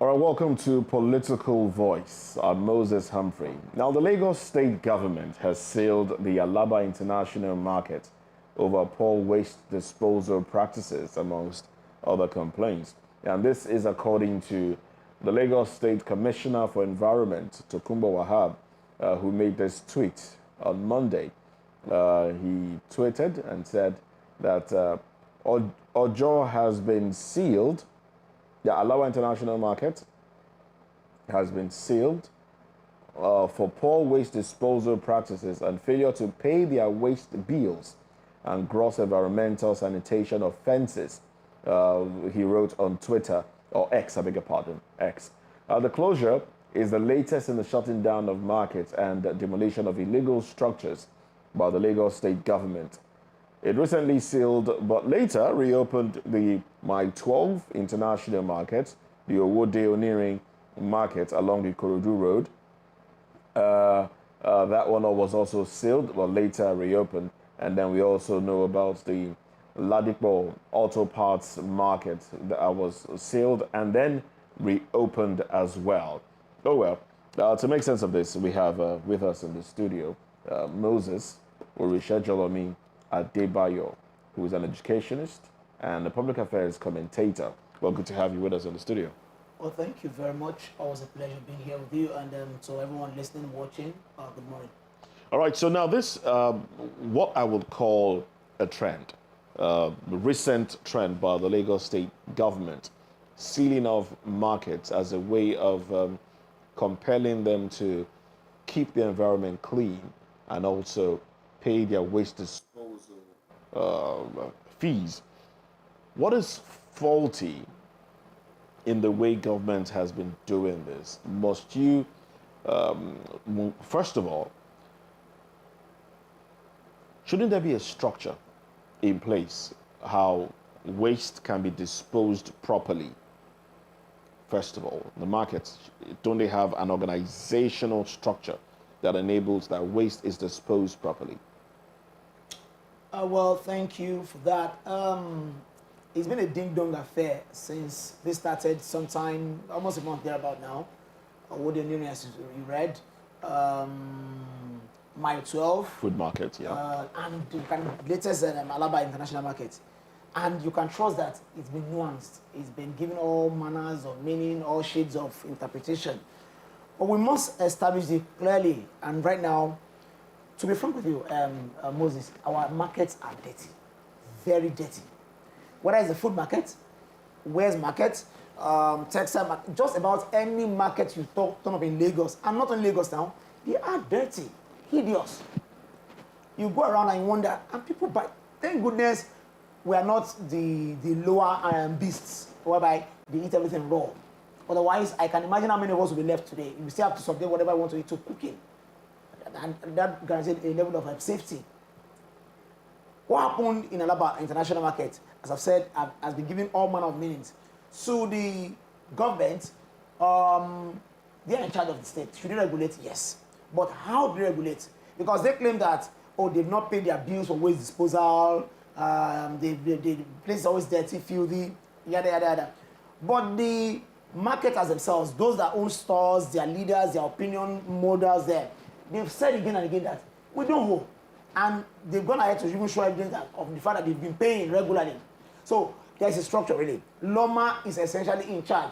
All right, welcome to Political Voice. I'm Moses Humphrey. Now, the Lagos state government has sealed the Alaba international market over poor waste disposal practices, amongst other complaints. And this is according to the Lagos State Commissioner for Environment, Tokunbo Wahab, who made this tweet on Monday. He tweeted and said that Ojo has been sealed. The Alaba International Market has been sealed for poor waste disposal practices and failure to pay their waste bills and gross environmental sanitation offenses, he wrote on Twitter, or X, I beg your pardon, X. The closure is the latest in the shutting down of markets and demolition of illegal structures by the Lagos state government. It recently sealed, but later reopened the Mile 12 International Market, the Owode Onirin Market along the Ikorodu Road. That one was also sealed, but later reopened. And then we also know about the Ladipo Auto Parts Market that was sealed and then reopened as well. Oh well, to make sense of this, we have with us in the studio Moses Orisha Adebayo, who is an educationist and a public affairs commentator. Well, good to have you with us in the studio. Well, thank you very much. Always a pleasure being here with you, and to everyone listening, watching, good morning. All right, so now this, what I would call a trend, recent trend by the Lagos state government, sealing of markets as a way of compelling them to keep the environment clean and also pay their waste disposal fees. What is faulty in the way government has been doing this? Must you, first of all, shouldn't there be a structure in place how waste can be disposed properly? First of all, the markets, don't they have an organizational structure that enables that waste is disposed properly? Well, thank you for that. It's been a ding-dong affair since this started sometime, almost a month thereabout now. What the news as you read, Mile 12. Food market, yeah. And you can, latest Alaba International Market. And you can trust that it's been nuanced. It's been given all manners of meaning, all shades of interpretation. But we must establish it clearly. And right now, to be frank with you, Moses, our markets are dirty, very dirty. Whether it's the food market, wares market, textile market, just about any market you turn up in Lagos, and not in Lagos now, they are dirty, hideous. You go around and you wonder, and people buy. Thank goodness we are not the lower beasts, whereby they eat everything raw. Otherwise, I can imagine how many of us will be left today. We still have to subject whatever I want to eat to cooking. And that guarantees a level of safety. What happened in Alaba International Market, as I've said, has been given all manner of meanings. So the government, they are in charge of the state. Should they regulate? Yes. But how do they regulate? Because they claim that, oh, they've not paid their bills for waste disposal, the place is always dirty, filthy, yada, yada, yada. But the marketers themselves, those that own stores, their leaders, their opinion molders there, they've said again and again that we don't owe. And they've gone ahead to even show evidence of the fact that they've been paying regularly. So there's a structure really. Loma is essentially in charge.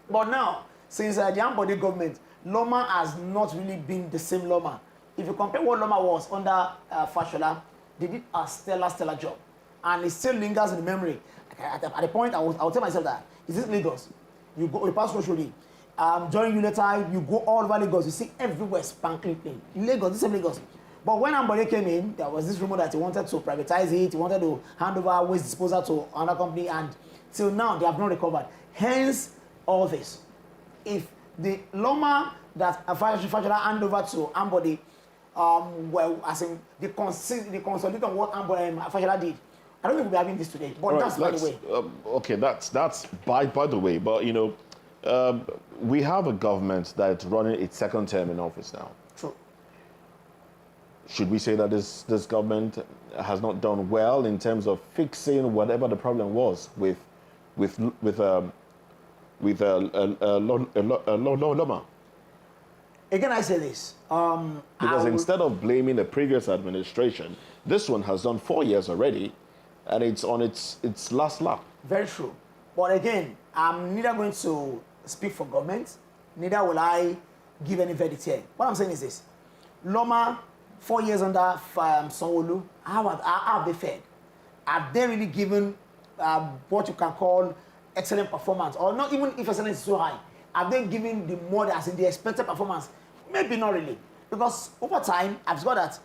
But now, since the Ambode government, Loma has not really been the same Loma. If you compare what Loma was under Fashola, they did a stellar job. And it still lingers in the memory. At the point, I'll tell myself that, is this Lagos? You go, you pass socially. During Unita, you go all over Lagos, you see everywhere spanking clean. Lagos, this is Lagos. But when Ambode came in, there was this rumor that he wanted to privatize it, he wanted to hand over waste disposal to another company, and till now, they have not recovered. Hence, all this. If the Loma that Fashola hand over to Ambode, well, as in the consolidation of what Fashola did, I don't think we'll be having this today, but right, that's by the way. Okay, that's by the way, but you know, we have a government that's running its second term in office now. True. Should we say that this government has not done well in terms of fixing whatever the problem was with with Loma. Again, I say this. Because instead of blaming the previous administration, this one has done 4 years already, and it's on its last lap. Very true. But again, I'm neither going to speak for government, neither will I give any verdict here. What I'm saying is this. Loma, 4 years under Sanwo-Olu, how have they fared? Have they really given what you can call excellent performance? Or not even if excellence is so high. Have they given the more as in the expected performance? Maybe not really. Because over time, I've got that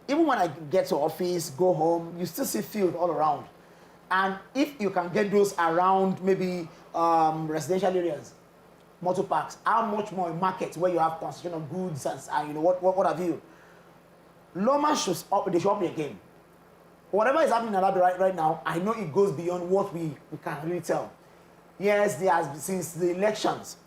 even when I get to office, go home, you still see field all around. And if you can get those around maybe residential areas, motor parks, how much more in markets where you have concentration of goods and you know what have you. Loma should up their game. Whatever is happening in Alaba right now, I know it goes beyond what we can really tell. Yes, there has been since the elections,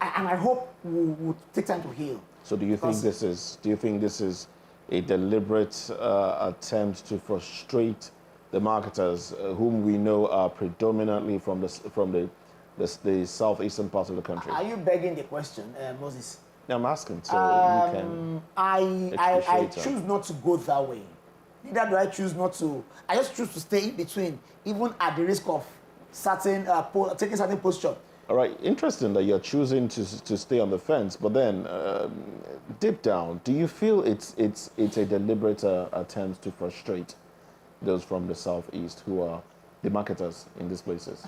and I hope we would take time to heal. So do you think this is a deliberate attempt to frustrate the marketers, whom we know are predominantly from the southeastern part of the country? Are you begging the question, Moses? No, I'm asking, so you can. I choose not to go that way. Neither do I choose not to. I just choose to stay in between, even at the risk of certain taking certain posture. All right, interesting that you're choosing to stay on the fence, but then deep down, do you feel it's a deliberate attempt to frustrate those from the southeast who are the marketers in these places?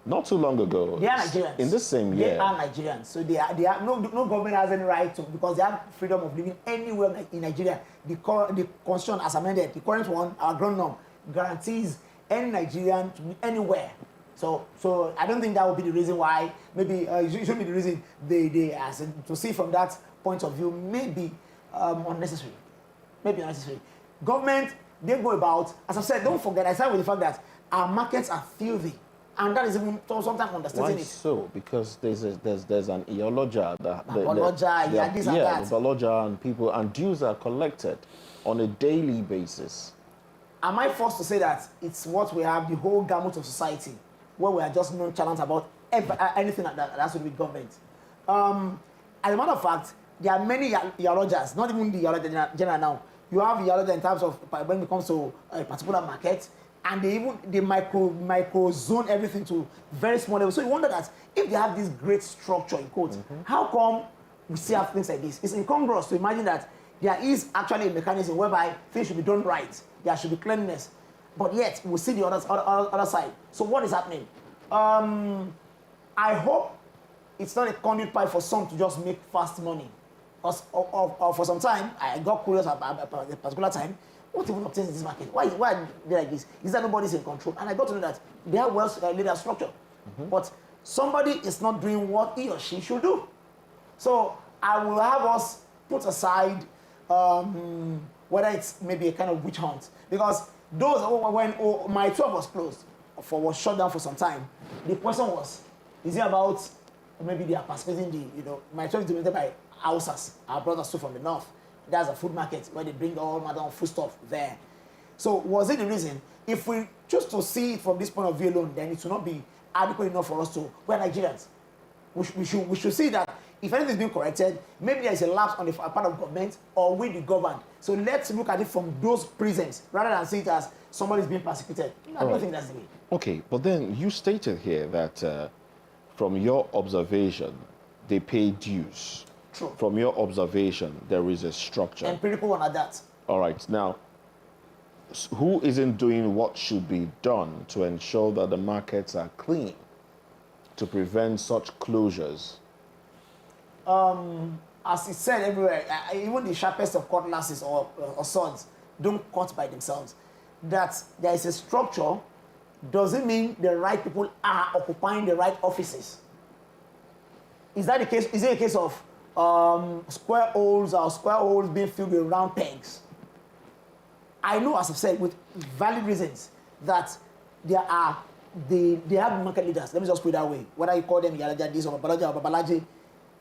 Not too long ago, they are Nigerians. In this same year, they are Nigerians. So they are no government has any right to, because they have freedom of living anywhere in Nigeria. The constitution as amended, the current one, our ground norm, guarantees any Nigerian to be anywhere. So I don't think that would be the reason why. Maybe it should be the reason they as to see from that point of view, maybe unnecessary. Maybe unnecessary. Government, they go about, as I said, don't forget, I started with the fact that our markets are filthy. And that is even sometimes understating Why it. so? Because there's an ideology that and people and dues are collected on a daily basis. Am I forced to say that it's what we have, the whole gamut of society, where we are just nonchalant about anything that has to do with government? As a matter of fact, there are many ideologies, not even the ideology general now. You have ideology in terms of when it comes to a particular market, and they micro zone everything to very small level. So you wonder that if they have this great structure in quotes, how come we still have things like this? It's incongruous to imagine that there is actually a mechanism whereby things should be done right. There should be cleanliness, but yet we see the other side. So what is happening? I hope it's not a conduit pipe for some to just make fast money. Or for some time, I got curious about a particular time. What even obtains in this market? Why are they like this? Is that nobody's in control? And I got to know that they have well-laid structure. But somebody is not doing what he or she should do. So I will have us put aside whether it's maybe a kind of witch hunt. Because those, when my 12 was closed, was shut down for some time, the question was, is it about maybe they are participating my 12 is dominated by Hausas, our brothers too from the north. That's a food market where they bring all manner of food stuff there. So was it the reason? If we choose to see it from this point of view alone, then it will not be adequate enough for us to, we're Nigerians. We should see that if anything is being corrected, maybe there is a lapse on the part of government or we the governed. So let's look at it from those prisons rather than see it as somebody is being persecuted. I don't think that's the way. Okay, but then you stated here that from your observation, they pay dues. True. From your observation, there is a structure. Empirical one at that. All right. Now, who isn't doing what should be done to ensure that the markets are clean to prevent such closures? As it's said everywhere, even the sharpest of cutlasses or swords don't cut by themselves. That there is a structure doesn't mean the right people are occupying the right offices. Is that the case? Is it a case of square holes being filled with round pegs? I know, as I've said, with valid reasons, that they have market leaders. Let me just put it that way. Whether you call them Yalaja or Babalaji,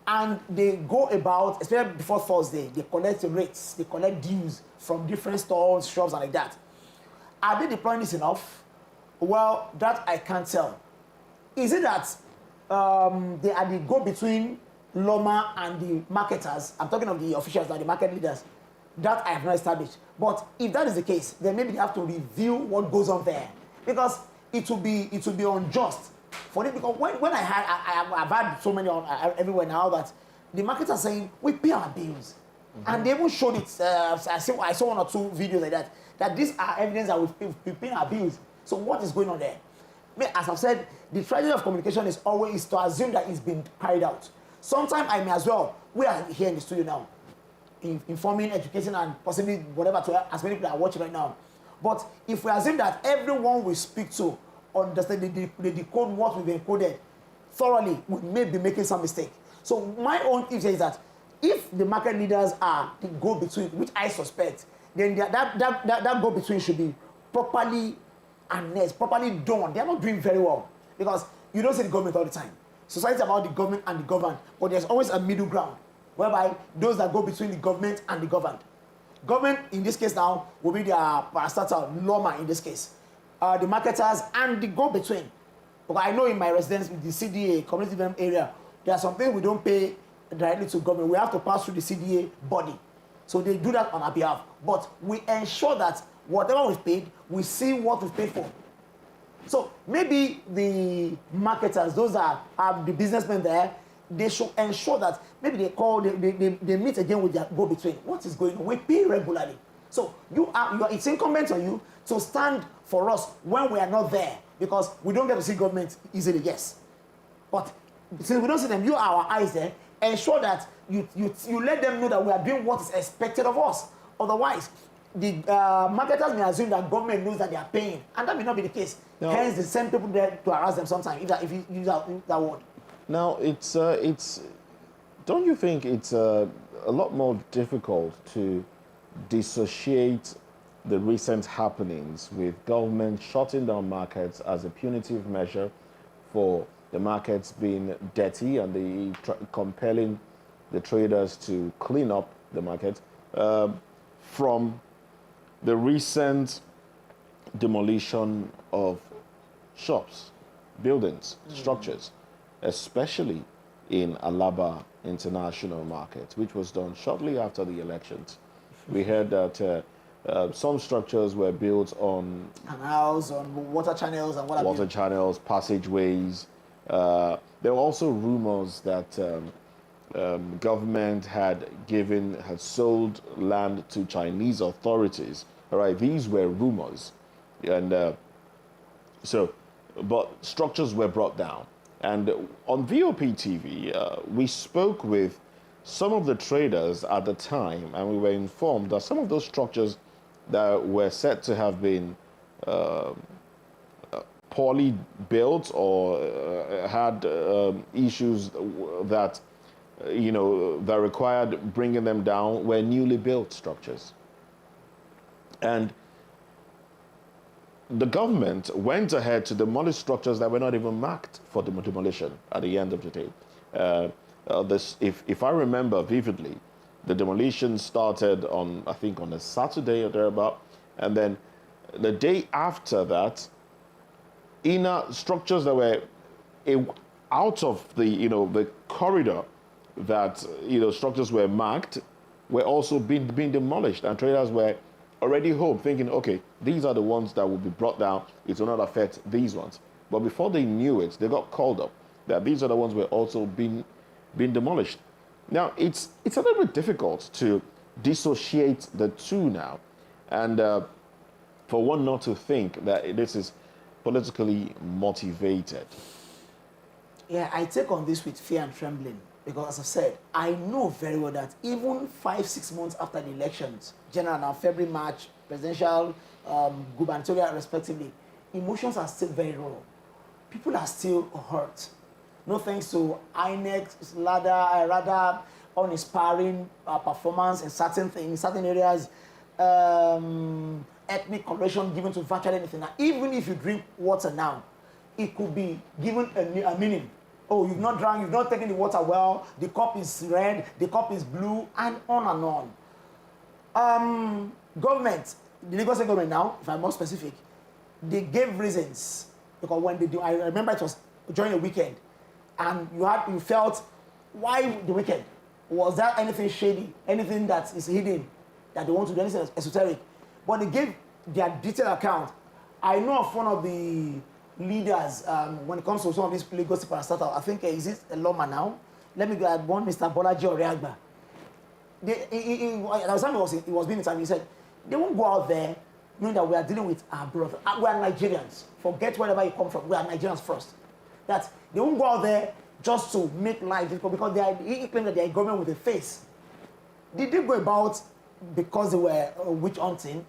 and they go about, especially before Thursday, they collect rates, they collect dues from different stalls, shops, and like that. Are they deploying this enough? Well, that I can't tell. is it that they are the go-between Loma and the marketers? I'm talking of the officials, that the market leaders. That I have not established. But if that is the case, then maybe they have to review what goes on there, because it will be unjust for it. Because when I've had so many everywhere now that the marketers are saying we pay our bills, and they even showed it. I saw one or two videos like that these are evidence that we pay our bills. So what is going on there? As I've said, the tragedy of communication is always to assume that it's been carried out. Sometimes I may as well. We are here in the studio now, informing, educating, and possibly whatever to as many people are watching right now. But if we assume that everyone we speak to understand they decode what we've encoded thoroughly, we may be making some mistake. So my own issue is that if the market leaders are the go-between, which I suspect, then that go-between should be properly harnessed, properly done. They are not doing very well, because you don't see the government all the time. Society is about the government and the governed, but there's always a middle ground, whereby those that go between the government and the governed. Government, in this case now, will be the parastatal, Loma in this case. The marketers and the go-between. Because I know in my residence, with the CDA, community development area, there are some things we don't pay directly to government. We have to pass through the CDA body. So they do that on our behalf. But we ensure that whatever we've paid, we see what we've paid for. So maybe the marketers, those that have the businessmen there, they should ensure that maybe they meet again with their go-between. What is going on? We pay regularly. So it's incumbent on you to stand for us when we are not there, because we don't get to see government easily, yes. But since we don't see them, you are our eyes there. Ensure that you let them know that we are doing what is expected of us. Otherwise, the marketers may assume that government knows that they are paying, and that may not be the case. No. Hence, the same people there to harass them sometimes, if you use that word. Now, don't you think it's a lot more difficult to dissociate the recent happenings with government shutting down markets as a punitive measure for the markets being dirty and compelling the traders to clean up the market, from the recent demolition of shops, buildings, structures, especially in Alaba International Market, which was done shortly after the elections? We heard that some structures were built on canals, on water channels, and what water channels, passageways. There were also rumors that government had sold land to Chinese authorities. All right, these were rumors, and but structures were brought down. And on VOP TV, we spoke with some of the traders at the time, and we were informed that some of those structures that were said to have been poorly built or had issues that that required bringing them down were newly built structures. And the government went ahead to demolish structures that were not even marked for demolition at the end of the day. If I remember vividly, the demolition started on, I think, on a Saturday or thereabout, and then the day after that, inner structures that were out of the corridor that structures were marked were also being demolished, and traders were already home thinking, okay, these are the ones that will be brought down, it will not affect these ones. But before they knew it, they got called up that these are the ones were also being demolished. Now, it's a little bit difficult to dissociate the two now, and for one not to think that this is politically motivated. Yeah, I take on this with fear and trembling, because as I said, I know very well that even 5-6 months after the elections, general now, February, March, presidential, gubernatorial respectively, emotions are still very raw. People are still hurt. No thanks to INEC's rather uninspiring performance in certain things, certain areas, ethnic coloration given to virtually anything. Now, even if you drink water now, it could be given a meaning. Oh, you've not drunk, you've not taken the water well, the cup is red, the cup is blue, and on. Government, the Lagos State government now, if I'm more specific, they gave reasons. Because when they do, I remember it was during the weekend, and you felt, why the weekend? Was there anything shady, anything that is hidden, that they want to do, anything esoteric? But they gave their detailed account. I know of one of the leaders when it comes to some of these Lagos startup. I think is it a lawyer now? Let me go at one, Mr. Bolaji Oreagba. He was being interviewed. He said they won't go out there knowing that we are dealing with our brother. We are Nigerians. Forget wherever you come from. We are Nigerians first. That they won't go out there just to make life difficult because he claimed that they are a government with a face. Did they go about because they were witch hunting?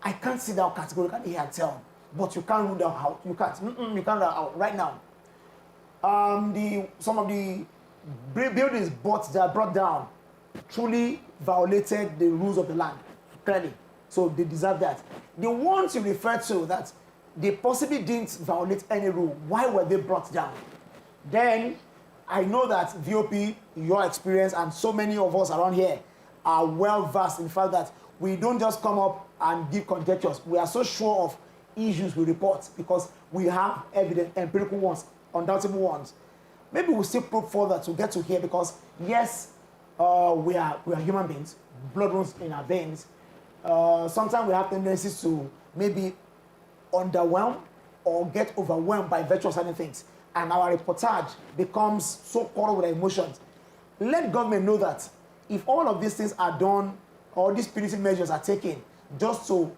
I can't sit down categorically here and tell, but you can't rule that out. You can't. You can't rule that out right now. Some of the buildings brought down truly violated the rules of the land, clearly. So they deserve that. The ones you refer to that they possibly didn't violate any rule, why were they brought down? Then I know that VOP, your experience, and so many of us around here are well versed in the fact that we don't just come up and give conjectures. We are so sure of issues we report because we have evidence, empirical ones, undoubtable ones. Maybe we'll still probe further to get to here because yes, we are human beings, blood runs in our veins. Sometimes we have tendencies to maybe underwhelm or get overwhelmed by virtue of certain things, and our reportage becomes so caught with our emotions. Let government know that if all of these things are done, or these punitive measures are taken just to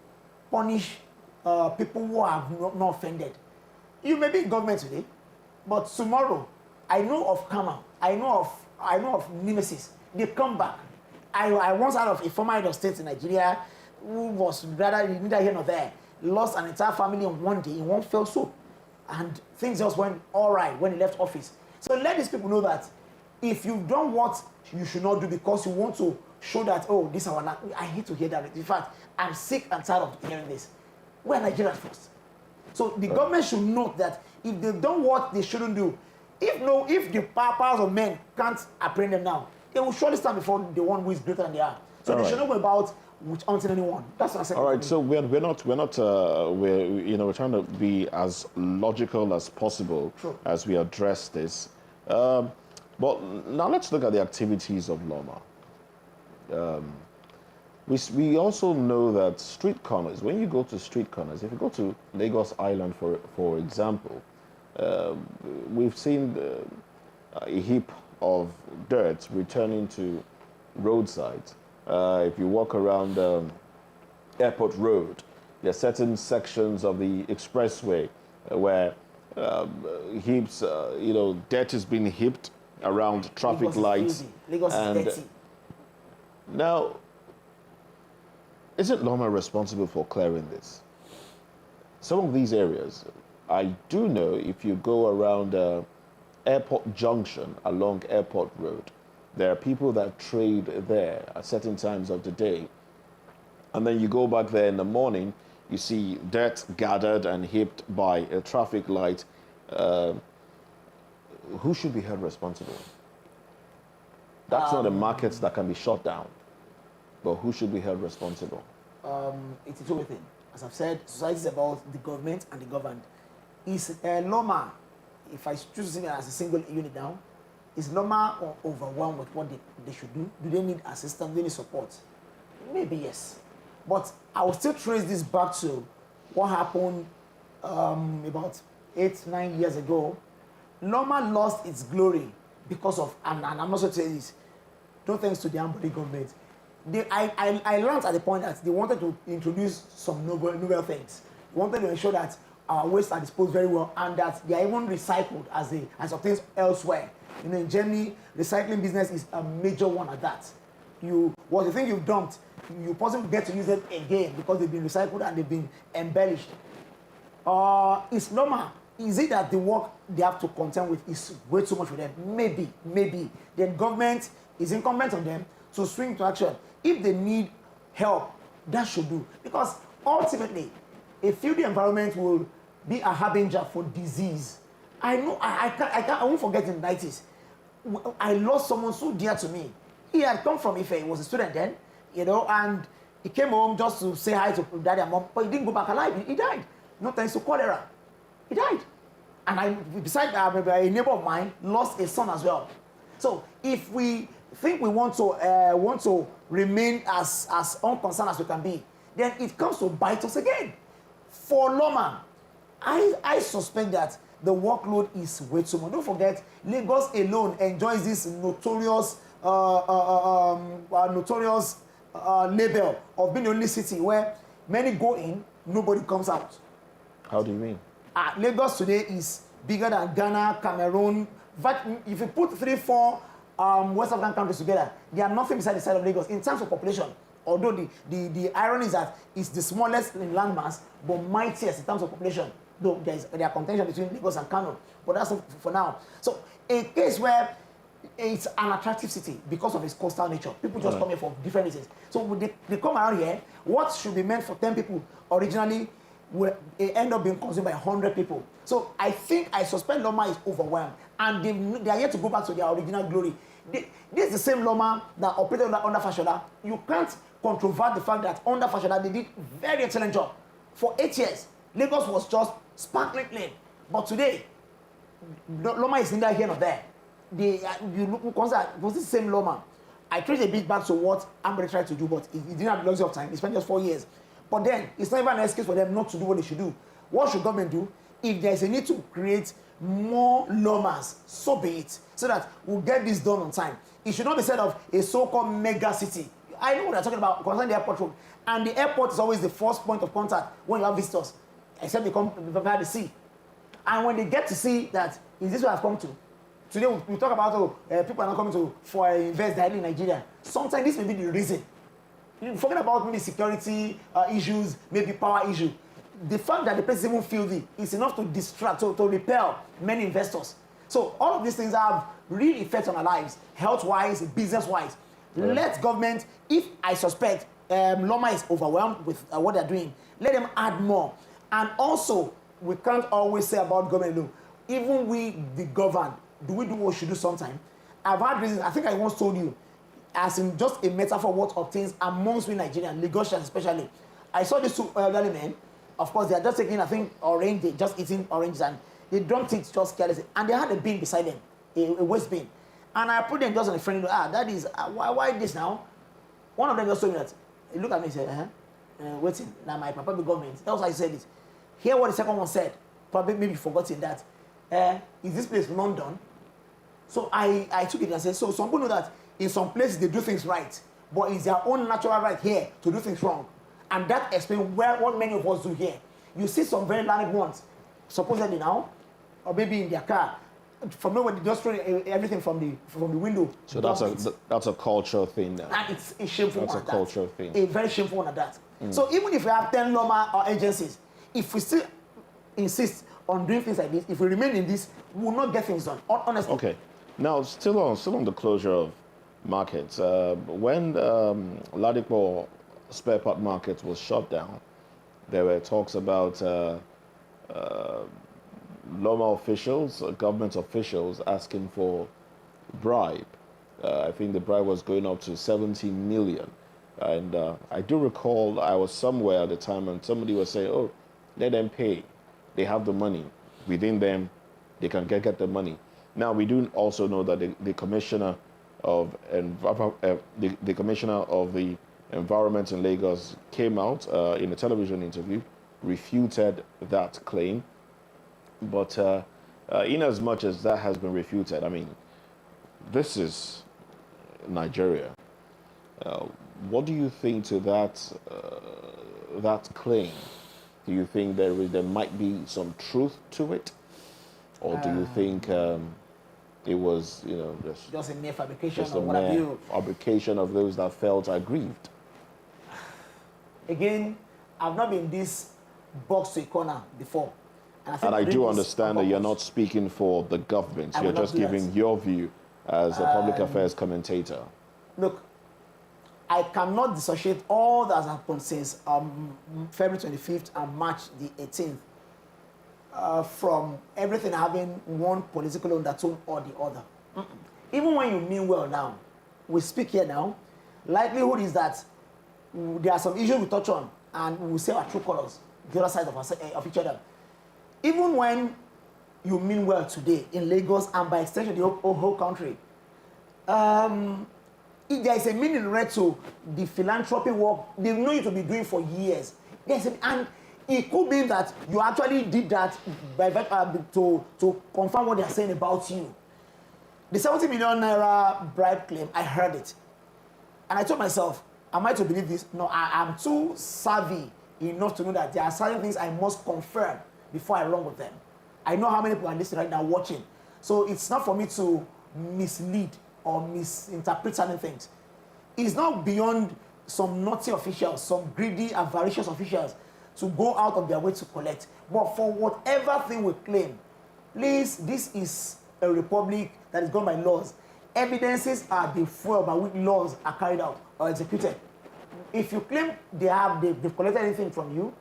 punish people who are not offended, you may be in government today, but tomorrow, I know of karma, I know of nemesis. They come back. I once heard of a former head of state in Nigeria who was rather neither here nor there, lost an entire family in one day, in one fell swoop, and things just went all right when he left office. So let these people know that if you've done what you should not do because you want to show that, oh, this is our land, I hate to hear that. In fact, I'm sick and tired of hearing this. We're Nigerians first. So the government should note that if they've done what they shouldn't do, if the powers of men can't apprehend them now, they will surely stand before the one who is greater than they are. So they should not go about which hunting anyone. That's what I said. All right. So we're trying to be as logical as possible as we address this. But now let's look at the activities of Loma. We also know that street corners. When you go to street corners, if you go to Lagos Island, for example, we've seen a heap of dirt returning to roadsides. If you walk around Airport Road, there are certain sections of the expressway where heaps, dirt has been heaped around traffic lights. Lagos is dirty. Now, isn't Loma responsible for clearing this? Some of these areas, I do know if you go around Airport Junction along Airport Road, there are people that trade there at certain times of the day. And then you go back there in the morning, you see dirt gathered and heaped by a traffic light. Who should be held responsible? That's not a market that can be shut down. But who should be held responsible? It's a two-way thing. As I've said, society is about the government and the governed. Is Loma, if I choose to see it as a single unit now, is Loma overwhelmed with what they should do? Do they need assistance? Do they need support? Maybe yes. But I will still trace this back to what happened about 8-9 years ago. Loma lost its glory because of, and I'm not going to say this, no thanks to the Ambodi government. I learned at the point that they wanted to introduce some novel things. They wanted to ensure that our wastes are disposed very well and that they are even recycled as of things elsewhere. In Germany, recycling business is a major one at that. What you think you've dumped, you possibly get to use it again because they've been recycled and they've been embellished. Is Loma, is it that the work they have to contend with is way too much for them? Maybe. Then government is incumbent on them to swing to action. If they need help, that should do. Because ultimately, a filthy environment will be a harbinger for disease. I know, I won't forget in the 90s. I lost someone so dear to me. He had come from Ife, he was a student then, and he came home just to say hi to daddy and mom, but he didn't go back alive. He died. No thanks to cholera. He died. And besides a neighbor of mine lost a son as well. So if we think we want to remain as unconcerned as we can be, then it comes to bite us again. For Loma, I suspect that the workload is way too much. Don't forget, Lagos alone enjoys this notorious label of being the only city where many go in, nobody comes out. How do you mean? Lagos today is bigger than Ghana, Cameroon. But if you put 3-4 West African countries together, they are nothing beside the side of Lagos in terms of population. Although the irony is that it's the smallest in landmass, but mightiest in terms of population. Though there are contention between Lagos and Kano, but that's for now. So a case where it's an attractive city because of its coastal nature. People just come here for different reasons. So when they come around here, what should be meant for 10 people originally will end up being consumed by 100 people. So I suspect Loma is overwhelmed, and they are yet to go back to their original glory. This is the same Loma that operated under Fashola. You can't controvert the fact that under Fashola they did very excellent job. For 8 years, Lagos was just sparkling clean. But today, Loma is neither here nor there. You consider was the same Loma. I trace a bit back to what Ambry tried to do, but he didn't have the luxury of time. He spent just 4 years. But then, it's not even an excuse for them not to do what they should do. What should government do? If there's a need to create more Lomas, so be it, so that we'll get this done on time. It should not be said of a so-called mega city. I know what they're talking about concerning the airport road. And the airport is always the first point of contact when you have visitors, except they come via the sea. And when they get to see that, is this what I've come to? Today we talk about people are not coming to for invest directly in Nigeria. Sometimes this may be the reason. Forget about maybe security issues, maybe power issue. The fact that the place is even filthy is enough to distract, to repel many investors. So all of these things have real effects on our lives, health-wise, business-wise. Right. Let government, if I suspect Loma is overwhelmed with what they're doing, let them add more. And also, we can't always say about government alone. Even we, the governed, do we do what we should do sometime? I've had reasons, I think I once told you, as in just a metaphor what obtains amongst we Nigerians, Lagosians especially. I saw these two elderly men. Of course, they are just taking, I think, orange, they just eating oranges, and they dumped it just carelessly. And they had a bin beside them, a waste bin. And I put them just on a friendly, that is, why this now? One of them just told me that, he looked at me and said, waiting, now my papa be government. That was how he said it. Hear what the second one said, probably maybe forgotten that, is this place London? So I took it and said, so some people know that in some places they do things right, but it's their own natural right here to do things wrong. And that explains what many of us do here. You see some very learned ones, supposedly now, or maybe in their car, from nowhere they just throw everything from the window. So that's a cultural thing now. And it's a shameful one. That's a cultural thing. A very shameful one at that. So even if we have 10 Loma or agencies, if we still insist on doing things like this, if we remain in this, we will not get things done, honestly. Okay. Now, still on the closure of markets, when Ladipo spare part market was shut down, there were talks about Loma officials, government officials asking for bribe. I think the bribe was going up to 70 million. And I do recall I was somewhere at the time and somebody was saying, oh, let them pay. They have the money. Within them, they can get the money. Now, we do also know that the commissioner of the commissioner of the environment in Lagos came out in a television interview, refuted that claim. But in as much as that has been refuted, I mean, this is Nigeria. What do you think to that claim? Do you think there might be some truth to it, or do you think it was, just a mere fabrication, just a mere fabrication of those that felt aggrieved? Again, I've not been this box to a corner before. And I do understand that you're not speaking for the government. You're just giving your view as a public affairs commentator. Look, I cannot dissociate all that has happened since February 25th and March the 18th from everything having one political undertone or the other. Even when you mean well now, we speak here now, likelihood is that there are some issues we touch on and we will say our true colors, the other side of each other. Even when you mean well today in Lagos and by extension the whole country. If there is a meaning right to the philanthropy work they know you to be doing for years, and it could be that you actually did that by to confirm what they are saying about you. The 70 million naira bribe claim, I heard it, and I told myself, am I to believe this? No, I am too savvy enough to know that there are certain things I must confirm before I run with them. I know how many people are listening right now watching, so it's not for me to mislead or misinterpret certain things. It's not beyond some naughty officials, some greedy, avaricious officials to go out of their way to collect. But for whatever thing we claim, please, this is a republic that is governed by laws. Evidences are the fuel by which laws are carried out or executed. If you claim they've collected anything from you,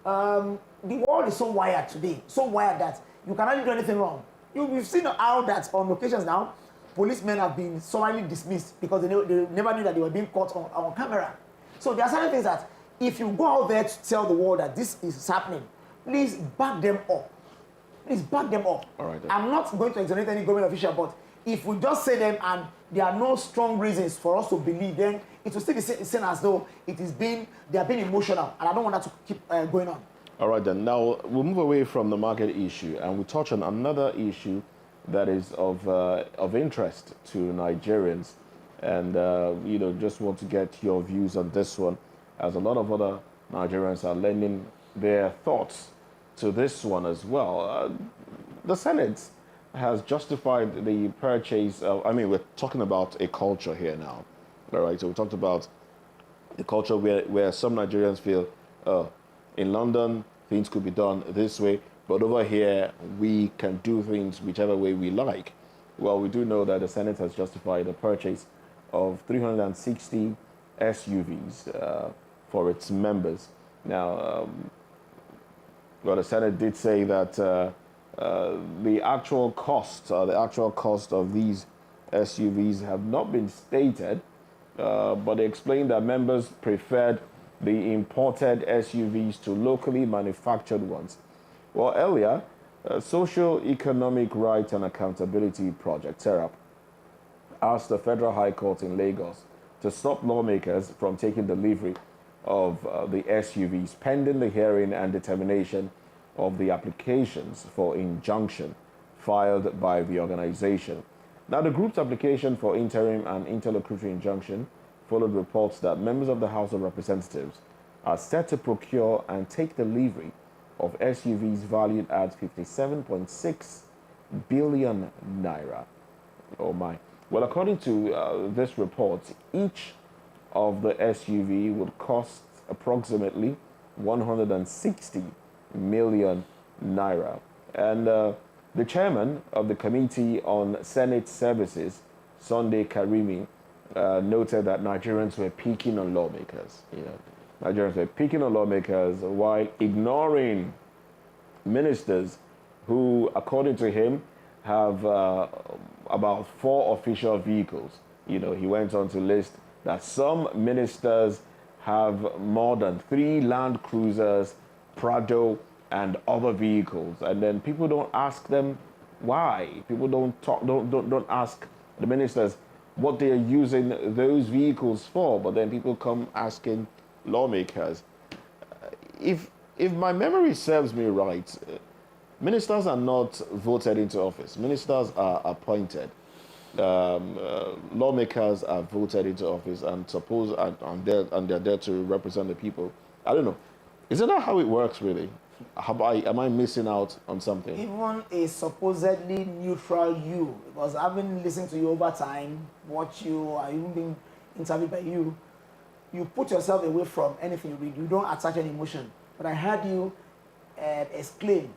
the world is so wired today, so wired that you cannot do anything wrong. We've seen how that on occasions now, policemen have been summarily dismissed because they never knew that they were being caught on camera. So there are certain things that if you go out there to tell the world that this is happening, please back them up. Please back them up. All right, I'm not going to exonerate any government official, but if we just say them and there are no strong reasons for us to believe, then it will still be seen as though they are being emotional, and I don't want that to keep going on. All right, then. Now, we'll move away from the market issue, and we'll touch on another issue that is of interest to Nigerians. And, just want to get your views on this one, as a lot of other Nigerians are lending their thoughts to this one as well. The Senate has justified the purchase of, we're talking about a culture here now. All right, so we talked about the culture where some Nigerians feel, in London, things could be done this way, but over here, we can do things whichever way we like. Well, we do know that the Senate has justified the purchase of 360 SUVs for its members. Now, the Senate did say that the actual cost of these SUVs have not been stated, but they explained that members preferred the imported SUVs to locally manufactured ones. Well, earlier, Social Economic Rights and Accountability Project, SERAP, asked the Federal High Court in Lagos to stop lawmakers from taking delivery of the SUVs pending the hearing and determination of the applications for injunction filed by the organization. Now, the group's application for interim and interlocutory injunction followed reports that members of the House of Representatives are set to procure and take delivery of SUVs valued at 57.6 billion naira. Oh my. Well, according to this report, each of the SUV would cost approximately 160 million naira. And the chairman of the Committee on Senate Services, Sunday Karimi, noted that Nigerians were picking on lawmakers. Nigerians were picking on lawmakers while ignoring ministers who, according to him, have about 4 official vehicles. He went on to list that some ministers have more than 3 Land Cruisers, Prado, and other vehicles. And then people don't ask them why. People don't ask the ministers what they are using those vehicles for, but then people come asking lawmakers. If my memory serves me right, ministers are not voted into office. Ministers are appointed. Lawmakers are voted into office and they're there to represent the people. I don't know. Isn't that how it works, really? Am I missing out on something? Even a supposedly neutral you, because I've been listening to you over time, watch you, I've even been interviewed by you, you put yourself away from anything you read. You don't attach any emotion. But I heard you exclaim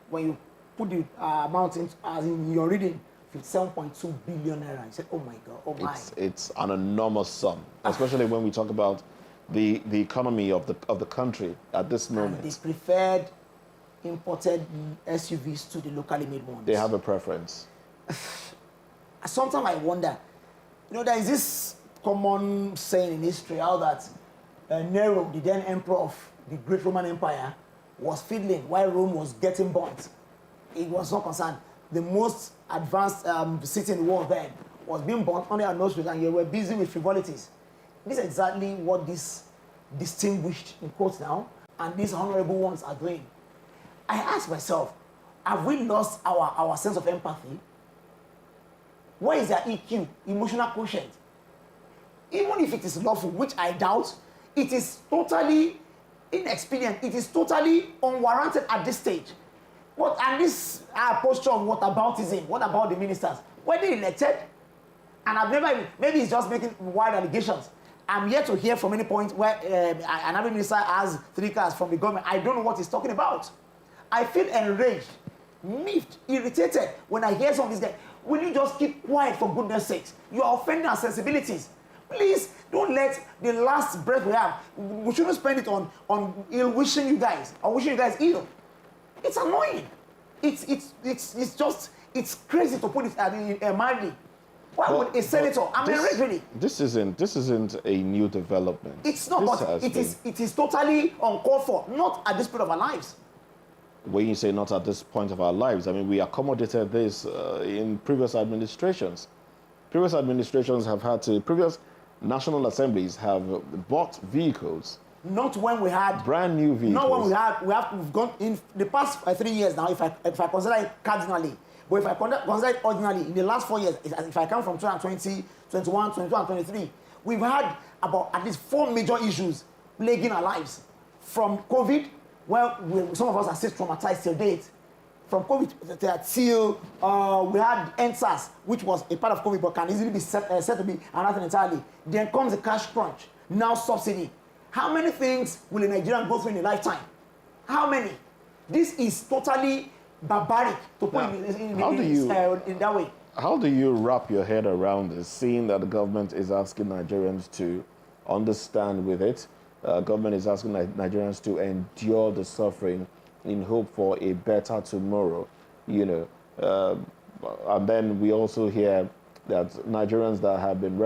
when you put the amount as in your reading, 57.2 billion naira. You said, oh my God, oh my. It's an enormous sum, especially when we talk about the economy of the country at this moment. And they preferred imported SUVs to the locally made ones. They have a preference. Sometimes I wonder, there is this common saying in history how that Nero, the then emperor of the great Roman Empire, was fiddling while Rome was getting burnt. he was not concerned. The most advanced city in the world then was being born under our nose, and you were busy with frivolities. This is exactly what these distinguished, in quotes now, and these honorable ones are doing. I ask myself, have we lost our sense of empathy? Where is their EQ, emotional quotient? Even if it is lawful, which I doubt, it is totally inexperienced. It is totally unwarranted at this stage. And this posture of whataboutism, what about the ministers? Were they elected? And I've never, maybe it's just making wild allegations. I'm yet to hear from any point where an army minister has 3 cars from the government. I don't know what he's talking about. I feel enraged, miffed, irritated when I hear some of these guys. Will you just keep quiet, for goodness sakes? You are offending our sensibilities. Please don't let the last breath we have, we shouldn't spend it on ill-wishing you guys, or wishing you guys ill. It's annoying. It's crazy to put it mildly. Why would a senator? I'm enraged, really. This isn't a new development. It's not, but it is totally uncalled for, not at this point of our lives. When you say not at this point of our lives, I mean, we accommodated this in previous administrations. Previous administrations have had to, previous national assemblies have bought vehicles. Not when we had brand new vehicles. Not when we've gone in the past 3 years now, if I consider it cardinally. But if I consider it ordinarily, in the last 4 years, if I count from 2020, 21, 22, and 23, we've had about at least 4 major issues plaguing our lives. From COVID, where some of us are still traumatized till date. From COVID till we had NSAS, which was a part of COVID, but can easily be said to be another entirely. Then comes the cash crunch, now subsidy. How many things will a Nigerian go through in a lifetime? How many? This is totally barbaric to put it in that way. How do you wrap your head around this, seeing that the government is asking Nigerians to understand with it? Government is asking Nigerians to endure the suffering in hope for a better tomorrow, you know. And then we also hear that Nigerians that have been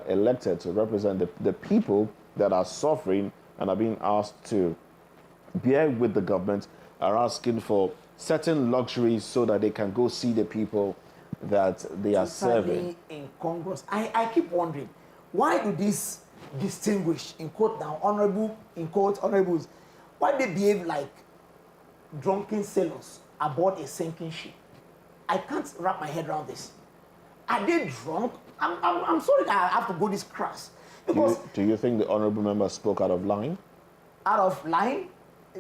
elected to represent the people that are suffering and are being asked to bear with the government are asking for certain luxuries so that they can go see the people that they are serving. Incongruous. I keep wondering, why do these distinguished, in quote now, honorable, in quote, honorables, why they behave like drunken sailors aboard a sinking ship? I can't wrap my head around this. Are they drunk? I'm sorry that I have to go this crass. Because do you think the honorable member spoke out of line? Out of line?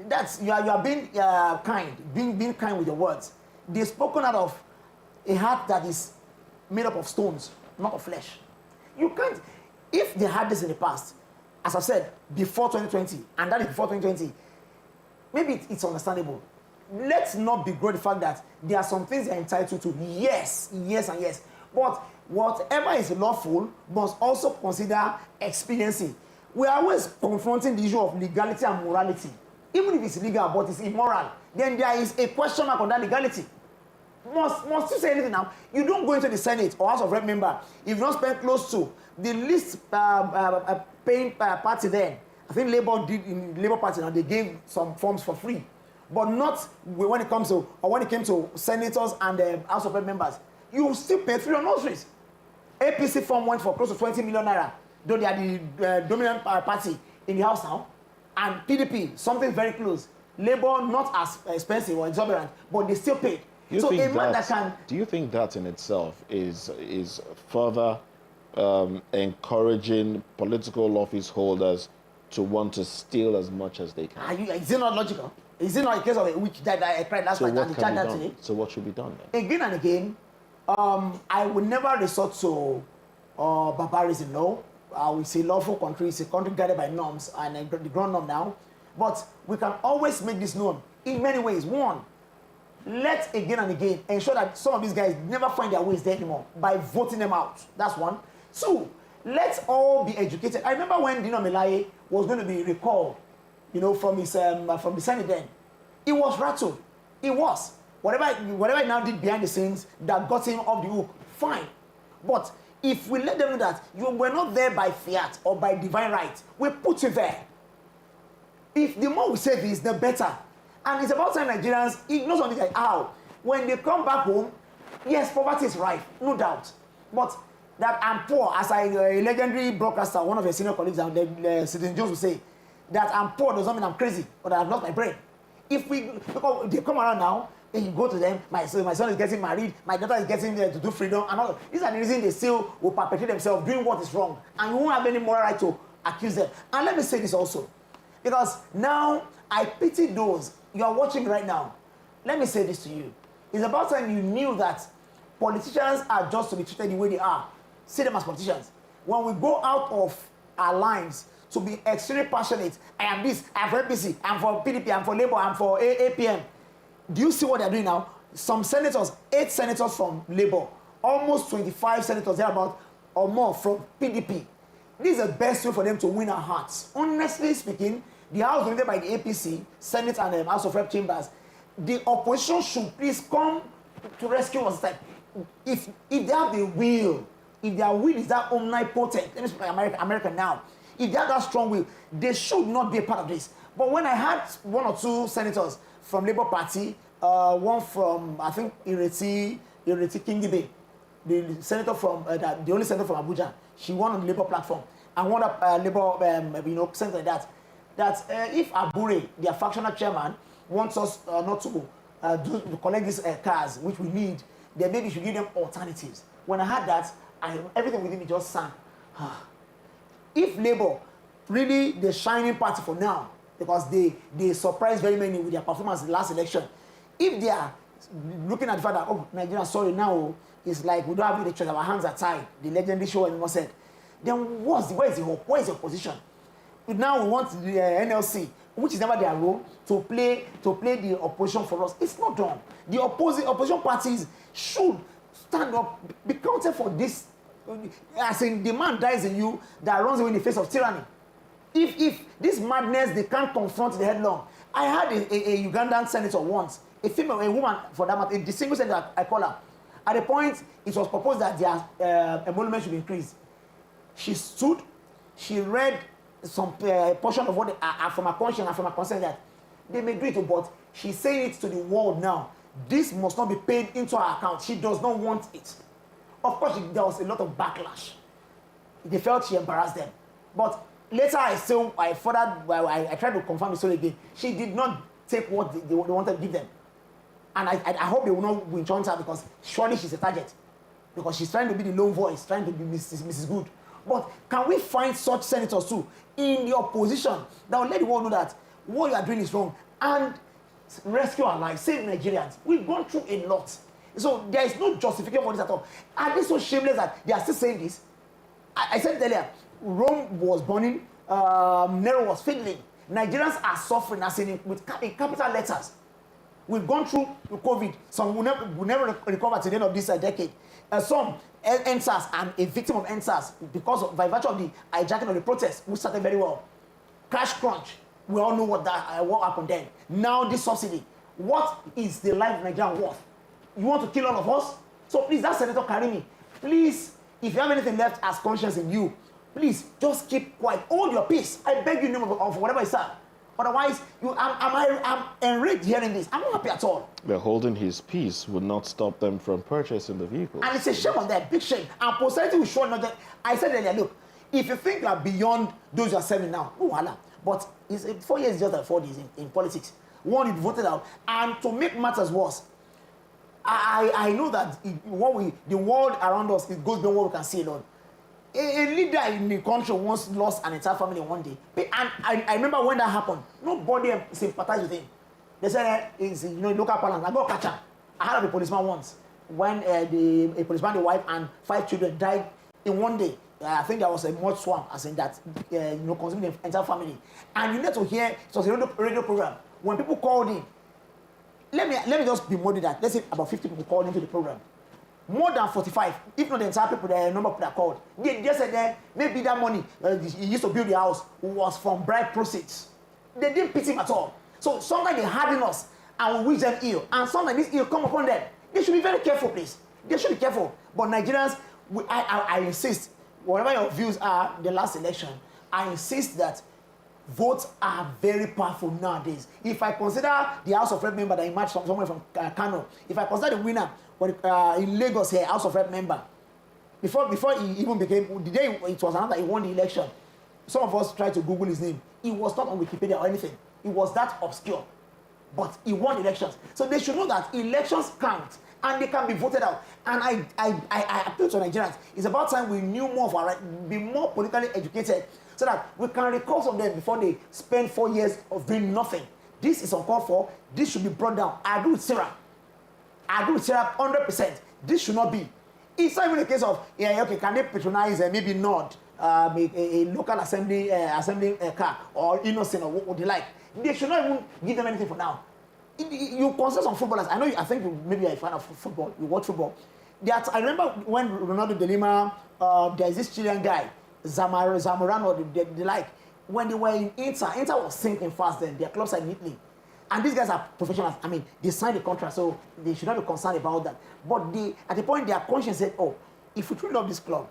That's you are being kind, being kind with your words. They've spoken out of a heart that is made up of stones, not of flesh. You can't. If they had this in the past, as I said, before 2020, and that is before 2020, maybe it's understandable. Let's not begrudge the fact that there are some things they're entitled to. Yes, and yes. But whatever is lawful must also consider expediency. We are always confronting the issue of legality and morality. Even if it's legal but it's immoral, then there is a question mark on that legality. Must you say anything now? You don't go into the Senate or House of Rep member if you don't spend close to the least paying party then. I think Labour did in Labour Party now, they gave some forms for free. But not when it came to senators and House of Rep members. You still pay 3 on nurseries. APC form went for close to 20 million naira, though they are the dominant party in the House now. And PDP, something very close. Labour, not as expensive or exorbitant, but they still paid. Do you think that in itself is further encouraging political office holders to want to steal as much as they can? Is it not logical? Is it not a case of a witch that I cried last night and tried that today? So what should be done then? Again and again, I would never resort to barbarism, no. We say lawful country, it's a country guided by norms, and the ground norm now. But we can always make this known in many ways. One, let's again and again ensure that some of these guys never find their ways there anymore by voting them out. That's one. Two, let's all be educated. I remember when Dino Melaye was going to be recalled, from the Senate then. He was rattled. He was. Whatever he now did behind the scenes that got him off the hook, fine. But if we let them know that you were not there by fiat or by divine right, we put you there. If the more we say this, the better. And it's about time Nigerians ignore something like how When they come back home, yes, poverty is rife, no doubt. But that I'm poor, as a legendary broadcaster, one of your senior colleagues, Citing Jones, will say, that I'm poor does not mean I'm crazy or that I've lost my brain. Because they come around now, then you go to them, my son is getting married, my daughter is getting there to do freedom, and all. These are the reasons they still will perpetrate themselves doing what is wrong, and you won't have any moral right to accuse them. And let me say this also, because now I pity those you are watching right now. Let me say this to you. It's about time you knew that politicians are just to be treated the way they are. See them as politicians. When we go out of our lines to be extremely passionate, I am this, I am for APC, I am for PDP, I am for Labour, I am for APM. Do you see what they're doing now? Some senators, 8 senators from Labour, almost 25 senators thereabout or more from PDP. This is the best way for them to win our hearts. Honestly speaking, the House dominated by the APC, Senate and House of Rep chambers, the opposition should please come to rescue us. If they have the will, if their will is that omnipotent, let me speak like America now, if they have that strong will, they should not be a part of this. But when I had 1 or 2 senators from Labour Party, one from, I think, Ireti Kingibe, the senator from, the only senator from Abuja, she won on the Labour platform, and one of Labour, senator like that if Abure, their factional chairman, wants us not to collect these cars, which we need, then maybe we should give them alternatives. When I had that, everything within me just sank. If Labour, really the shining party for now, because they surprised very many with their performance in the last election, if they are looking at the fact that, oh, Nigeria, sorry, now it's like we don't have the choice, our hands are tied, the legendary show anymore said, then where is the hope? Where is the opposition? Now we want the NLC, which is never their role, to play the opposition for us. It's not done. The opposition parties should stand up, be counted for this. As in, the man dies in you that runs away in the face of tyranny. If this madness, they can't confront the headlong. I had a Ugandan senator once, a woman for that matter, a distinguished senator, I call her. At the point, it was proposed that their emolument should be increased. She stood, she read some portion of what from her conscience and from her consent that they may do it, but she's saying it to the world now. This must not be paid into her account. She does not want it. Of course, there was a lot of backlash. They felt she embarrassed them. But later, I tried to confirm the story again. She did not take what they wanted to give them. And I hope they will not win her because surely she's a target. Because she's trying to be the lone voice, trying to be Mrs. Good. But can we find such senators too in the opposition that will let the world know that what you are doing is wrong and rescue our lives, save Nigerians? We've gone through a lot. So there is no justification for this at all. Are they so shameless that they are still saying this? I said it earlier, Rome was burning, Nero was fiddling. Nigerians are suffering as in capital letters. We've gone through COVID. Some will never recover to the end of this decade. Some NSAS, I'm a victim of NSAS because by virtue of the hijacking of the protest, we started very well. Cash crunch, we all know what happened then. Now this subsidy, what is the life of Nigerian worth? You want to kill all of us? So please, that Senator Karimi, please, if you have anything left as conscience in you, please just keep quiet. Hold your peace. I beg you in the name of whatever is said. Otherwise, I'm enraged hearing this. I'm not happy at all. But holding his peace would not stop them from purchasing the vehicle. And it's a shame on them, big shame. And posterity will show not that. I said earlier, look, if you think you are beyond those you are serving now, no wala. But 4 years is just like 4 days in politics. One, you voted out. And to make matters worse, I know that the world around us, it goes beyond what we can see alone. A leader in the country once lost an entire family in one day. And I remember when that happened, nobody sympathized with him. They said, it's local parlance. I go catch him. I heard of a policeman once when a policeman, the wife, and 5 children died in one day. I think there was a mud swamp, as in that, consuming the entire family. And you need to hear, it was a radio program. When people called in, let me just be more than that. Let's say about 50 people called into the program. More than 45, if not the entire people, the number of people that called. They just said maybe that money he used to build the house was from bribe proceeds. They didn't pity him at all. So sometimes they harden us and we wish them ill. And sometimes this ill come upon them. They should be very careful, please. They should be careful. But Nigerians, I insist, whatever your views are the last election, I insist that Votes are very powerful nowadays. If I consider the House of Rep member that emerged from somewhere from Kano, if I consider the winner in Lagos here, House of Rep member, before he even became, the day it was announced that he won the election, some of us tried to Google his name. He was not on Wikipedia or anything. He was that obscure. But he won elections. So they should know that elections count and they can be voted out. And I appeal to Nigerians. It's about time we knew more of our right, be more politically educated so that we can recall from them before they spend 4 years of doing nothing. This is uncalled for. This should be brought down. I agree with Sarah. 100%. This should not be. It's not even a case of, yeah, okay, can they patronize maybe not a local assembly car or innocent or what would they like? They should not even give them anything for now. You consider some footballers. I think maybe you're a fan of football. You watch football. I remember when Ronaldo de Lima, there's this Chilean guy, Zamorano, the like, when they were in Inter was sinking fast then. Their clubs are in Italy. And these guys are professionals. I mean, they signed the contract, so they should not be concerned about that. But at the point, their conscience said, oh, if we truly love this club,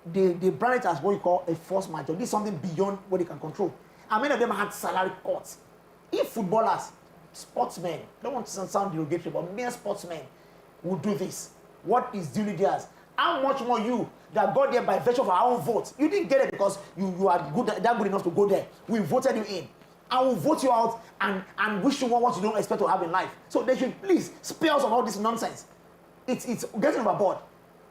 they brand it as what you call a force majeure. This is something beyond what they can control. And many of them had salary cuts. If footballers, sportsmen, I don't want to sound derogatory, but mere sportsmen would do this, what is duly theirs? How much more you that got there by virtue of our own vote? You didn't get it because you are that good enough to go there. We voted you in. I will vote you out and wish you what you don't expect to have in life. So they should please spare us on all this nonsense. It's getting overboard.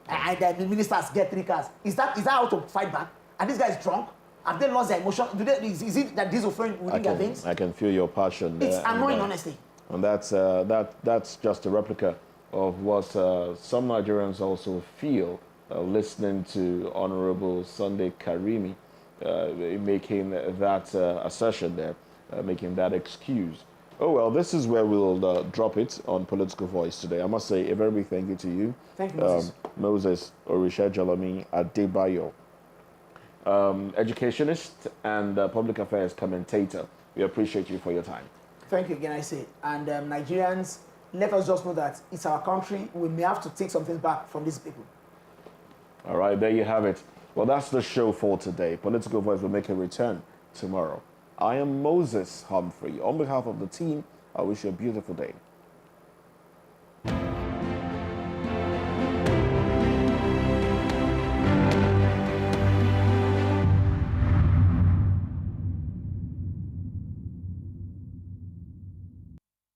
And the ministers get 3 cars. Is that how to fight back? Are these guys drunk? Have they lost their emotion? Is it that these are flowing within their veins? I can feel your passion. It's annoying, honestly. And that's just a replica of what some Nigerians also feel listening to Honorable Sunday Karimi making that assertion there, making that excuse. Oh, well, this is where we'll drop it on Political Voice today. I must say a very big thank you to you. Thank you, Moses. Moses Orisha-Jalami Adebayo, educationist and public affairs commentator. We appreciate you for your time. Thank you again, I say. And Nigerians, let us just know that it's our country. We may have to take something back from these people. All right, there you have it. Well, that's the show for today. Political Voice will make a return tomorrow. I am Moses Humphrey. On behalf of the team, I wish you a beautiful day.